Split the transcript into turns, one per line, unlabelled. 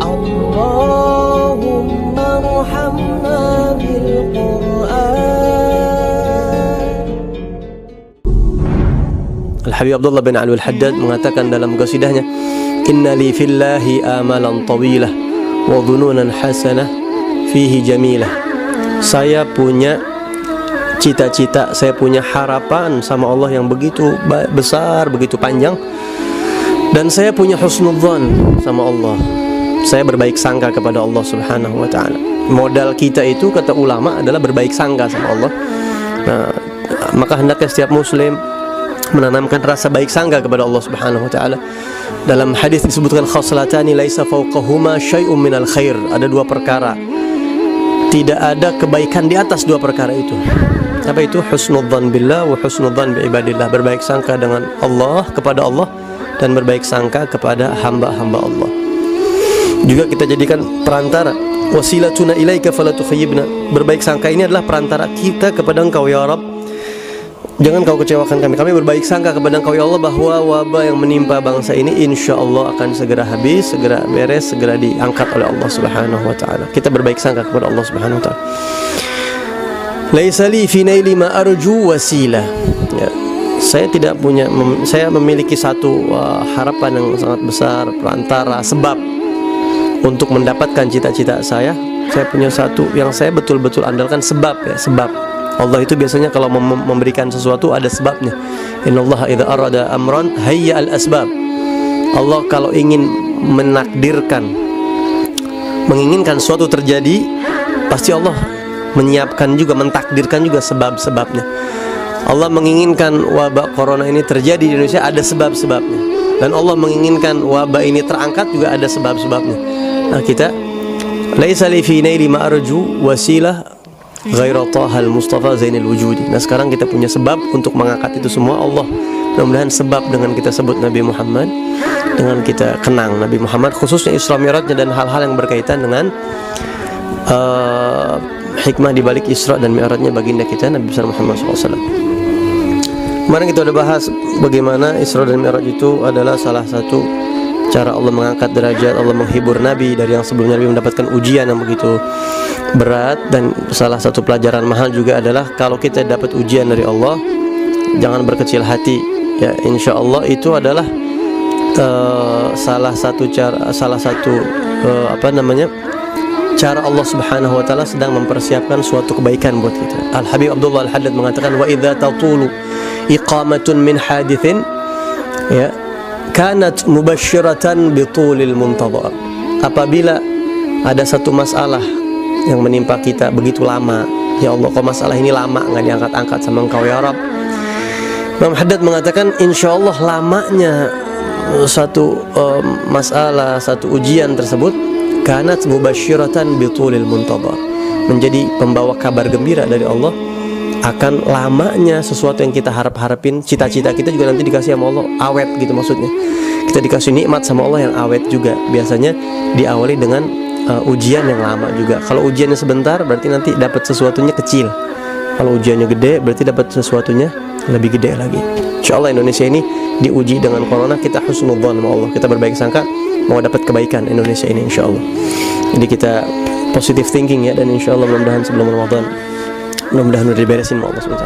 Allahumma arhamna bil Qur'an. Al-Habib Abdullah bin Alwi Al-Haddad mengatakan dalam qasidahnya, inna li fillahi amalan tawilah wa dhununan hasanah fihi jamilah. Saya punya cita-cita, saya punya harapan sama Allah yang begitu besar, begitu panjang, dan saya punya husnudzan sama Allah. Saya berbaik sangka kepada Allah Subhanahu wa ta'ala. Modal kita itu, kata ulama, adalah berbaik sangka sama Allah. Nah, maka hendaknya setiap muslim menanamkan rasa baik sangka kepada Allah Subhanahu wa ta'ala. Dalam hadis disebutkan khoslatani laisa fawqahuma syai'un minal khair. Ada dua perkara, tidak ada kebaikan di atas dua perkara itu. Apa itu? Husnudzan billah wa husnudzan bi ibadillah. Berbaik sangka dengan Allah, kepada Allah, dan berbaik sangka kepada hamba-hamba Allah. Juga kita jadikan perantara, wasilatuna ilaika fala tukhayyibna. Berbaik sangka ini adalah perantara kita kepada Engkau ya Rabb. Jangan kau kecewakan kami. Kami berbaik sangka kepada Engkau ya Allah bahwa wabah yang menimpa bangsa ini insya Allah akan segera habis, segera beres, segera diangkat oleh Allah Subhanahu wa ta'ala. Kita berbaik sangka kepada Allah Subhanahu wa ta'ala. Laisa li fi naili ma arju wasilah. Ya. Saya tidak punya, saya memiliki satu harapan yang sangat besar, perantara, sebab untuk mendapatkan cita-cita saya. Saya punya satu yang saya betul-betul andalkan, sebab ya, sebab. Allah itu biasanya kalau memberikan sesuatu ada sebabnya. Innallaha idza arada amran hayya al-asbab. Allah kalau ingin menakdirkan, menginginkan suatu terjadi, pasti Allah menyiapkan juga, mentakdirkan juga sebab-sebabnya. Allah menginginkan wabah corona ini terjadi di Indonesia, ada sebab-sebabnya. Dan Allah menginginkan wabah ini terangkat juga ada sebab-sebabnya. Nah, kita laisa li fi naili ma arju wasilah ghaira tahal Mustafa Zainul Wujudi. Nah, sekarang kita punya sebab untuk mengangkat itu semua, Allah. Mudah-mudahan sebab dengan kita sebut Nabi Muhammad, dengan kita kenang Nabi Muhammad, khususnya Isra Mi'rajnya dan hal-hal yang berkaitan dengan hikmah di balik Isra dan Mi'rajnya baginda kita Nabi besar Muhammad SAW. Kemarin kita sudah bahas bagaimana Isra dan Mi'raj itu adalah salah satu cara Allah mengangkat derajat, Allah menghibur Nabi dari yang sebelumnya Nabi mendapatkan ujian yang begitu berat. Dan salah satu pelajaran mahal juga adalah kalau kita dapat ujian dari Allah, jangan berkecil hati ya. Insya Allah itu adalah salah satu cara, cara Allah Subhanahu wa ta'ala sedang mempersiapkan suatu kebaikan buat kita. Al-Habib Abdullah Al-Haddad mengatakan, wa idza tatulu iqamatun min hadithin ya kanat mubasyiratan bitulil muntadhar. Apabila ada satu masalah yang menimpa kita begitu lama, ya Allah, kok masalah ini lama nggak diangkat-angkat sama Engkau ya Rabb. Imam Haddad mengatakan, insya Allah lamanya satu masalah, satu ujian tersebut, kanat mubasyiratan bitulil muntadhar, menjadi pembawa kabar gembira dari Allah akan lamanya sesuatu yang kita harapin. Cita-cita kita juga nanti dikasih sama Allah awet gitu, maksudnya kita dikasih nikmat sama Allah yang awet juga. Biasanya diawali dengan ujian yang lama juga. Kalau ujiannya sebentar berarti nanti dapat sesuatunya kecil. Kalau ujiannya gede berarti dapat sesuatunya lebih gede lagi. Insyaallah Indonesia ini diuji dengan corona, kita husnudzan sama Allah, kita berbaik sangka mau dapat kebaikan Indonesia ini insyaallah. Jadi kita positive thinking ya, dan insyaallah mudah-mudahan sebelum Ramadan mudah-mudahan udah diberesin sama Allah SWT.